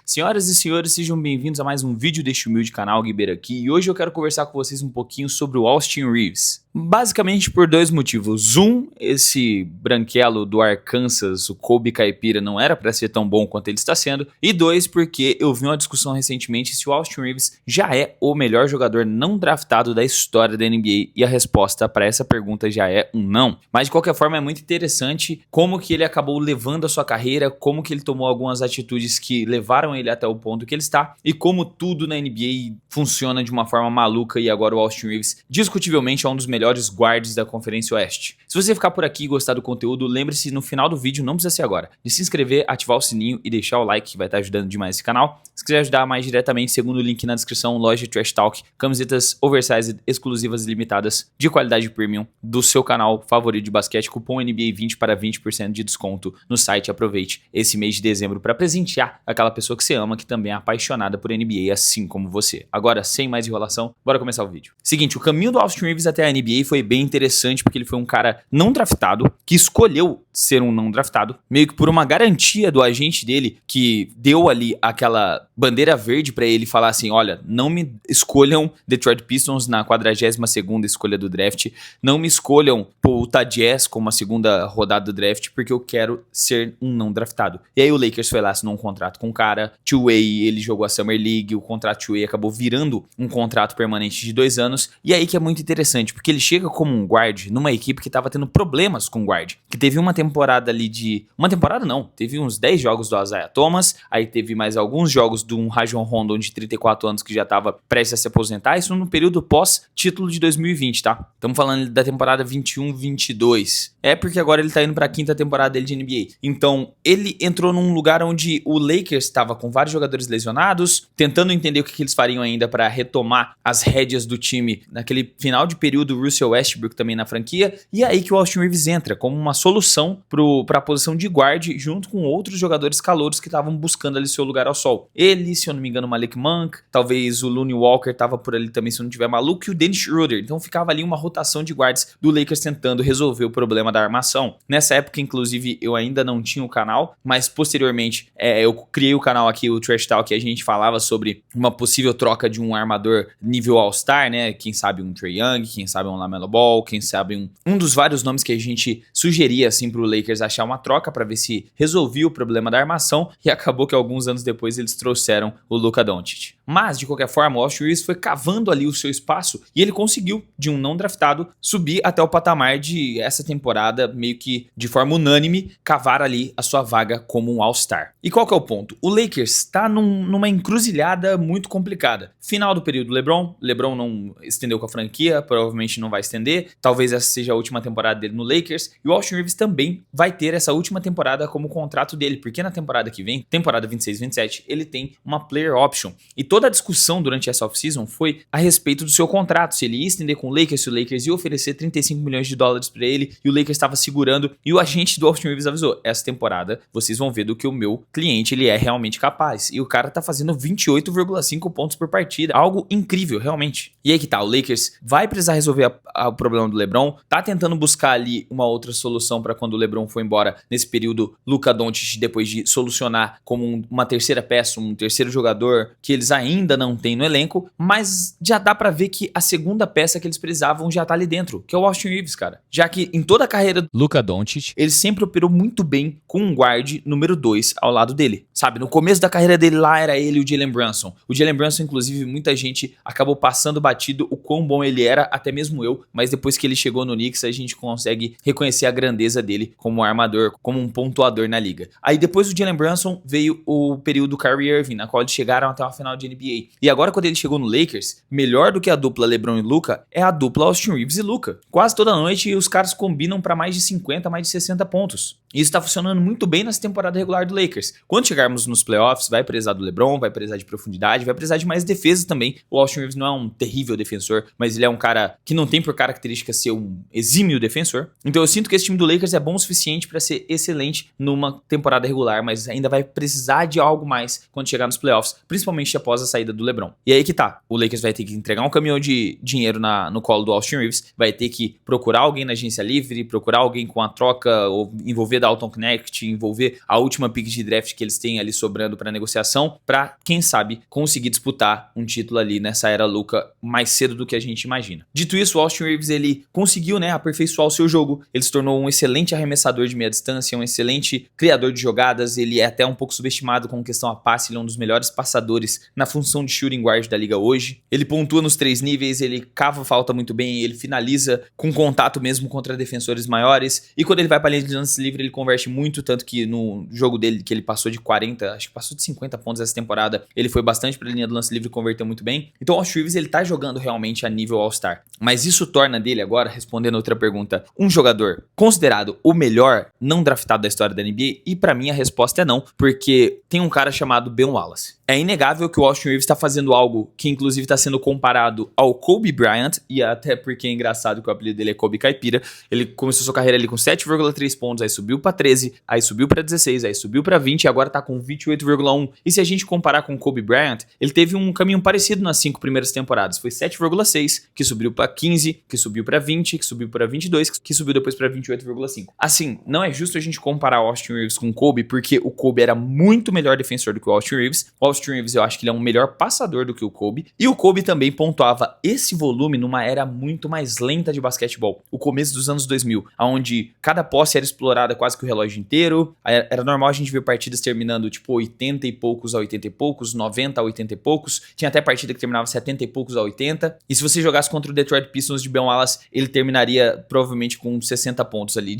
Senhoras e senhores, sejam bem-vindos a mais um vídeo deste humilde canal Guibeira aqui, e hoje eu quero conversar com vocês um pouquinho sobre o Austin Reaves. Basicamente por dois motivos. Um, esse branquelo do Arkansas, o Kobe Caipira, não era para ser tão bom quanto ele está sendo. E dois, porque eu vi uma discussão recentemente se o Austin Reaves já é o melhor jogador não draftado da história da NBA, e a resposta para essa pergunta já é um não. Mas de qualquer forma é muito interessante como que ele acabou levando a sua carreira, como que ele tomou algumas atitudes que levaram ele até o ponto que ele está, e como tudo na NBA funciona de uma forma maluca, e agora o Austin Reaves discutivelmente é um dos melhores guards da Conferência Oeste. Se você ficar por aqui e gostar do conteúdo, lembre-se no final do vídeo, não precisa ser agora, de se inscrever, ativar o sininho e deixar o like, que vai estar ajudando demais esse canal. Se quiser ajudar mais diretamente, segundo o link na descrição, loja Trash Talk, camisetas oversized, exclusivas e limitadas, de qualidade premium, do seu canal favorito de basquete, cupom NBA20 para 20% de desconto no site. Aproveite esse mês de dezembro para presentear aquela pessoa que você ama, que também é apaixonada por NBA, assim como você. Agora, sem mais enrolação, bora começar o vídeo. Seguinte, o caminho do Austin Reaves até a NBA foi bem interessante, porque ele foi um cara não draftado, que escolheu ser um não draftado, meio que por uma garantia do agente dele, que deu ali aquela bandeira verde pra ele falar assim, olha, não me escolham Detroit Pistons na 42ª escolha do draft, não me escolham o Utah Jazz como a segunda rodada do draft, porque eu quero ser um não draftado. E aí o Lakers foi lá, assinou um contrato com o cara, two-way, ele jogou a Summer League, o contrato two-way acabou virando um contrato permanente de 2 anos, e aí que é muito interessante, porque ele chega como um guard numa equipe que tava tendo problemas com guard, que teve uma temporada ali de... Uma temporada não, teve uns 10 jogos do Isaiah Thomas, aí teve mais alguns jogos de um Rajon Rondo de 34 anos que já tava prestes a se aposentar, isso no período pós-título de 2020, tá? Estamos falando da temporada 21-22. É porque agora ele tá indo pra 5ª temporada dele de NBA. Então, ele entrou num lugar onde o Lakers estava com vários jogadores lesionados, tentando entender o que eles fariam ainda para retomar as rédeas do time naquele final de período, Russell Westbrook também na franquia, e é aí que o Austin Reaves entra como uma solução para a posição de guard, junto com outros jogadores calouros que estavam buscando ali seu lugar ao sol. Ele, se eu não me engano, o Malik Monk, talvez o Looney Walker tava por ali também, se eu não tiver maluco, e o Dennis Schroeder. Então ficava ali uma rotação de guards do Lakers tentando resolver o problema da armação. Nessa época, inclusive, eu ainda não tinha o canal, mas posteriormente eu criei o canal aqui, o Trash Talk, que a gente falava sobre uma possível troca de um armador nível All-Star, né? Quem sabe um Trae Young, quem sabe um LaMelo Ball, quem sabe um dos vários nomes que a gente sugeria assim pro Lakers achar uma troca para ver se resolvia o problema da armação, e acabou que alguns anos depois eles trouxeram o Luka Doncic. Mas, de qualquer forma, o Austin Reaves foi cavando ali o seu espaço e ele conseguiu, de um não draftado, subir até o patamar de essa temporada, meio que de forma unânime, cavar ali a sua vaga como um All-Star. E qual que é o ponto? O Lakers está numa encruzilhada muito complicada. Final do período LeBron não estendeu com a franquia, provavelmente não vai estender, talvez essa seja a última temporada dele no Lakers, e o Austin Reaves também vai ter essa última temporada como contrato dele, porque na temporada que vem, temporada 26-27, ele tem uma player option, e toda a discussão durante essa off-season foi a respeito do seu contrato, se ele ia estender com o Lakers, se o Lakers ia oferecer 35 milhões de dólares para ele, e o Lakers estava segurando, e o agente do Austin Reaves avisou, essa temporada vocês vão ver do que o meu cliente ele é realmente capaz, e o cara tá fazendo 28,5 pontos por partida, algo incrível, realmente. E aí que tá, o Lakers vai precisar resolver o problema do LeBron, tá tentando buscar ali uma outra solução para quando o LeBron foi embora, nesse período, Luka Doncic, depois de solucionar como uma terceira peça, um terceiro jogador que eles ainda não têm no elenco, mas já dá pra ver que a segunda peça que eles precisavam já tá ali dentro, que é o Austin Reaves, cara. Já que em toda a carreira do Luka Doncic, ele sempre operou muito bem com um guard número 2 ao lado dele, sabe? No começo da carreira dele lá era ele e o Jalen Brunson. O Jalen Brunson, inclusive, muita gente acabou passando batido o quão bom ele era, até mesmo eu, mas depois que ele chegou no Knicks, a gente consegue reconhecer a grandeza dele como armador, como um pontuador na liga. Aí depois do Jalen Brunson veio o período Kyrie Irving, na qual eles chegaram até uma final de NBA. E agora quando ele chegou no Lakers, melhor do que a dupla LeBron e Luka é a dupla Austin Reaves e Luka. Quase toda noite os caras combinam para mais de 50, mais de 60 pontos. E isso tá funcionando muito bem nessa temporada regular do Lakers. Quando chegarmos nos playoffs, vai precisar do LeBron, vai precisar de profundidade, vai precisar de mais defesa também. O Austin Reaves não é um terrível defensor, mas ele é um cara que não tem por característica ser um exímio defensor. Então eu sinto que esse time do Lakers é bom o suficiente para ser excelente numa temporada regular, mas ainda vai precisar de algo mais quando chegar nos playoffs, principalmente após a saída do LeBron. E aí que tá, o Lakers vai ter que entregar um caminhão de dinheiro no colo do Austin Reaves, vai ter que procurar alguém na agência livre, procurar alguém com a troca, ou envolver Dalton Knecht, envolver a última pick de draft que eles têm ali sobrando olhando para negociação, para quem sabe conseguir disputar um título ali nessa era Luka mais cedo do que a gente imagina. Dito isso, o Austin Reeves ele conseguiu, né, aperfeiçoar o seu jogo. Ele se tornou um excelente arremessador de meia distância, um excelente criador de jogadas. Ele é até um pouco subestimado com questão a passe, ele é um dos melhores passadores na função de shooting guard da liga hoje. Ele pontua nos 3 níveis, ele cava falta muito bem, ele finaliza com contato mesmo contra defensores maiores. E quando ele vai para a linha de lance livre, ele converte muito, tanto que no jogo dele, que ele passou de 40, acho que passou de 50 pontos essa temporada, ele foi bastante para a linha do lance livre e converteu muito bem. Então o Austin Reeves ele tá jogando realmente a nível All-Star. Mas isso torna dele agora, respondendo outra pergunta, um jogador considerado o melhor não draftado da história da NBA? E para mim a resposta é não, porque tem um cara chamado Ben Wallace. É inegável que o Austin Reeves está fazendo algo que inclusive está sendo comparado ao Kobe Bryant, e até porque é engraçado que o apelido dele é Kobe Caipira. Ele começou sua carreira ali com 7,3 pontos, aí subiu para 13, aí subiu para 16, aí subiu para 20 e agora tá com 28,1. E se a gente comparar com o Kobe Bryant, ele teve um caminho parecido nas 5 primeiras temporadas. Foi 7,6, que subiu para 15, que subiu para 20, que subiu para 22, que subiu depois para 28,5. Assim, não é justo a gente comparar o Austin Reeves com o Kobe, porque o Kobe era muito melhor defensor do que o Austin Reeves. O Austin Reeves eu acho que ele é um melhor passador do que o Kobe. E o Kobe também pontuava esse volume numa era muito mais lenta de basquetebol. O começo dos anos 2000, onde cada posse era explorada quase que o relógio inteiro. Era normal a gente ver partidas terminando tipo 80 e poucos a 80 e poucos, 90 a 80 e poucos. Tinha até partida que terminava 70 e poucos a 80. E se você jogasse contra o Detroit Pistons de Ben Wallace, ele terminaria provavelmente com 60 pontos ali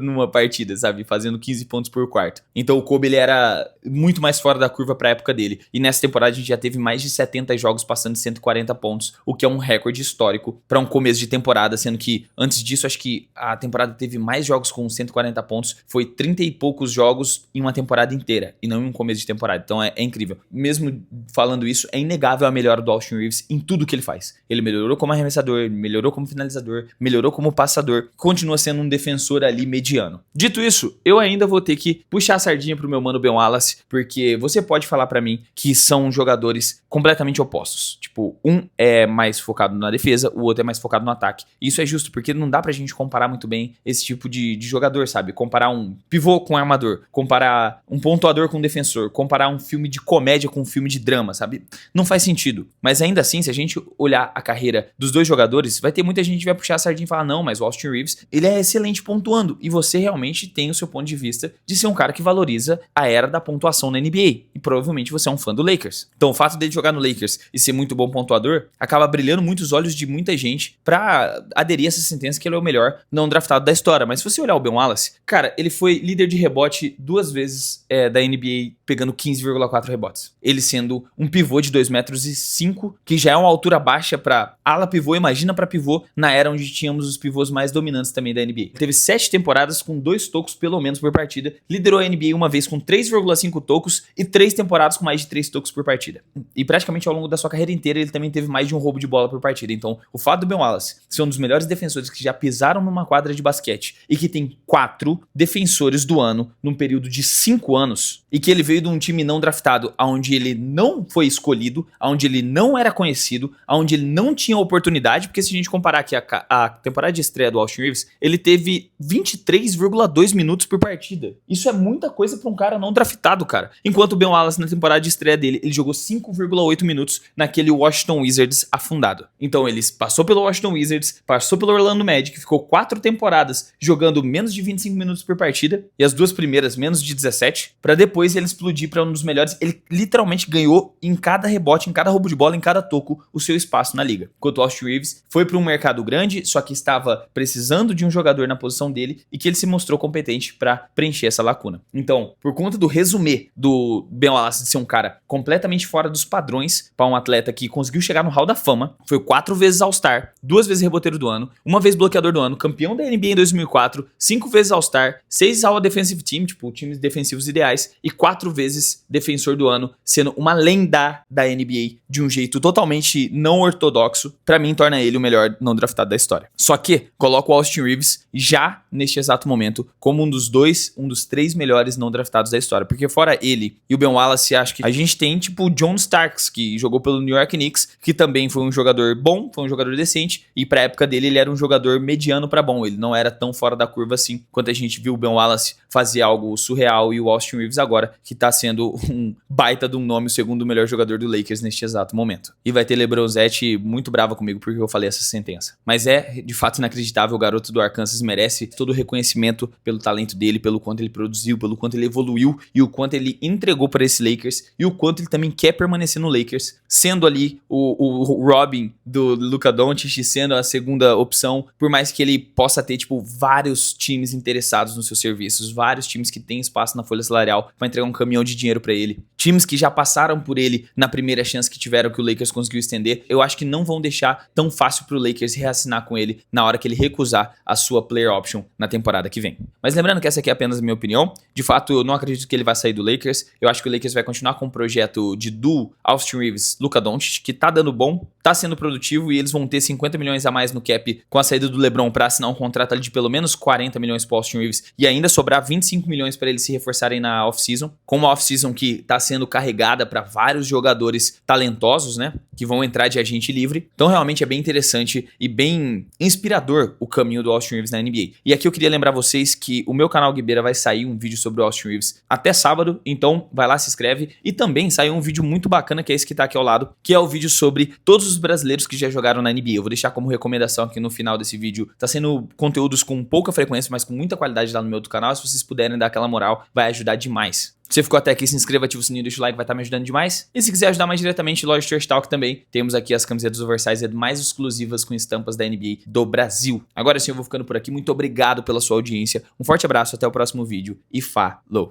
numa partida, sabe? Fazendo 15 pontos por quarto. Então o Kobe ele era muito mais fora da curva para a época dele. E nessa temporada a gente já teve mais de 70 jogos passando de 140 pontos, o que é um recorde histórico para um começo de temporada, sendo que antes disso acho que a temporada teve mais jogos com 140 pontos, foi 30 e poucos jogos em uma temporada inteira, e não em um começo de temporada. Então é incrível. Mesmo falando isso, é inegável a melhora do Austin Reeves em tudo que ele faz. Ele melhorou como arremessador, melhorou como finalizador, melhorou como passador, continua sendo um defensor ali mediano. Dito isso, eu ainda vou ter que puxar a sardinha pro meu mano Ben Wallace, porque você pode falar pra mim que são jogadores completamente opostos. Tipo, um é mais focado na defesa, o outro é mais focado no ataque. E isso é justo, porque não dá pra gente comparar muito bem esse tipo de jogador, sabe? Comparar um pivô com um armador, comparar um pontuador com um defensor, comparar um filme de comédia com um filme de drama, sabe? Não faz sentido. Mas ainda assim, se a gente olhar a carreira dos dois jogadores, vai ter muita gente que vai puxar a sardinha e falar, não, mas o Austin Reeves, ele é excelente pontuando. E você realmente tem o seu ponto de vista de ser um cara que valoriza a era da pontuação na NBA. E provavelmente você é um fã do Lakers. Então o fato dele jogar no Lakers e ser muito bom pontuador acaba brilhando muito os olhos de muita gente pra aderir a essa sentença que ele é o melhor não draftado da história. Mas se você olhar o Ben Wallace, cara, ele foi líder de rebote 2 vezes da NBA, pegando 15,4 rebotes. Ele sendo um pivô de 2,5 metros, que já é uma altura baixa pra ala pivô, imagina pra pivô, na era onde tínhamos os pivôs mais dominantes também da NBA. Ele teve 7 temporadas com 2 tocos pelo menos por partida, liderou a NBA uma vez com 3,5 tocos e 3 temporadas com mais de 3 tocos por partida. E praticamente ao longo da sua carreira inteira ele também teve mais de um roubo de bola por partida. Então o fato do Ben Wallace ser um dos melhores defensores que já pisaram numa quadra de basquete e que tem 4 defensores do ano num período de 5 anos, e que ele veio de um time não draftado, onde ele não foi escolhido, onde ele não era conhecido, onde ele não tinha oportunidade, porque se a gente comparar aqui a temporada de estreia do Austin Reeves, ele teve 23,2 minutos por partida. Isso é muita coisa pra um cara não draftado, cara. Enquanto o Ben Wallace na temporada de estreia dele, ele jogou 5,8 minutos naquele Washington Wizards afundado. Então ele passou pelo Washington Wizards, passou pelo Orlando Magic, ficou 4 temporadas jogando menos de 25 minutos por partida, e as 2 primeiras menos de 17, pra depois ele explodir pra um dos melhores. Ele literalmente ganhou em cada rebote, em cada roubo de bola, em cada toco, o seu espaço na liga. Enquanto o Austin Reeves foi pra um mercado grande, só que estava precisando de um jogador na posição dele, e que ele se mostrou competente pra preencher essa lacuna. Então, por conta do resumê do Ben Wallace de ser um cara completamente fora dos padrões para um atleta que conseguiu chegar no Hall da Fama, foi 4 vezes All-Star, 2 vezes reboteiro do ano, 1 vez bloqueador do ano, campeão da NBA em 2004, 5 vezes All-Star, 6 All Defensive Team, tipo times defensivos ideais, e 4 vezes defensor do ano, sendo uma lenda da NBA de um jeito totalmente não ortodoxo, pra mim torna ele o melhor não draftado da história. Só que coloca o Austin Reeves já neste exato momento como um dos 3 melhores não draftados da história. Porque fora ele e o Ben Wallace, acho que a gente tem tipo o John Starks, que jogou pelo New York Knicks, que também foi um jogador bom, foi um jogador decente, e pra época dele ele era um jogador mediano pra bom, ele não era tão fora da curva assim, quanto a gente viu o Ben Wallace fazer algo surreal e o Austin Reeves agora, que tá sendo um baita de um nome, o segundo melhor jogador do Lakers neste exato momento. E vai ter LeBronzetti muito brava comigo porque eu falei essa sentença. Mas é, de fato, inacreditável, o garoto do Arkansas merece todo o reconhecimento pelo talento dele, pelo quanto ele produziu, pelo quanto ele evoluiu e o quanto ele entregou para esse Lakers e o quanto ele também quer permanecer no Lakers, sendo ali o Robin do Luka Doncic, sendo a segunda opção, por mais que ele possa ter, tipo, vários times interessados nos seus serviços, vários times que têm espaço na folha salarial para entregar um caminhão de dinheiro para ele, times que já passaram por ele na primeira chance que tiveram que o Lakers conseguiu estender, eu acho que não vão deixar tão fácil pro Lakers reassinar com ele na hora que ele recusar a sua player option na temporada que vem. Mas lembrando que essa aqui é apenas a minha opinião, de fato eu não acredito que ele vai sair do Lakers, eu acho que o Lakers vai continuar com o projeto de duo Austin Reeves, Luka Doncic, que tá dando bom, tá sendo produtivo e eles vão ter 50 milhões a mais no cap com a saída do LeBron para assinar um contrato ali de pelo menos 40 milhões pro Austin Reeves e ainda sobrar 25 milhões para eles se reforçarem na off-season, com uma off-season que tá sendo carregada para vários jogadores talentosos, né, que vão entrar de agente livre. Então realmente é bem interessante e bem inspirador o caminho do Austin Reeves na NBA. E aqui eu queria lembrar vocês que o meu canal Guibeira vai sair um vídeo sobre o Austin Reeves até sábado, então vai lá, se inscreve. E também saiu um vídeo muito bacana, que é esse que tá aqui ao lado, que é o vídeo sobre todos os brasileiros que já jogaram na NBA. Eu vou deixar como recomendação aqui no final desse vídeo. Tá sendo conteúdos com pouca frequência, mas com muita qualidade lá no meu outro canal. Se vocês puderem dar aquela moral, vai ajudar demais. Se você ficou até aqui, se inscreva, ativa o sininho, deixa o like, vai estar me ajudando demais. E se quiser ajudar mais diretamente, loja Trash Talk também. Temos aqui as camisetas oversized mais exclusivas com estampas da NBA do Brasil. Agora sim, eu vou ficando por aqui. Muito obrigado pela sua audiência. Um forte abraço, até o próximo vídeo e falou!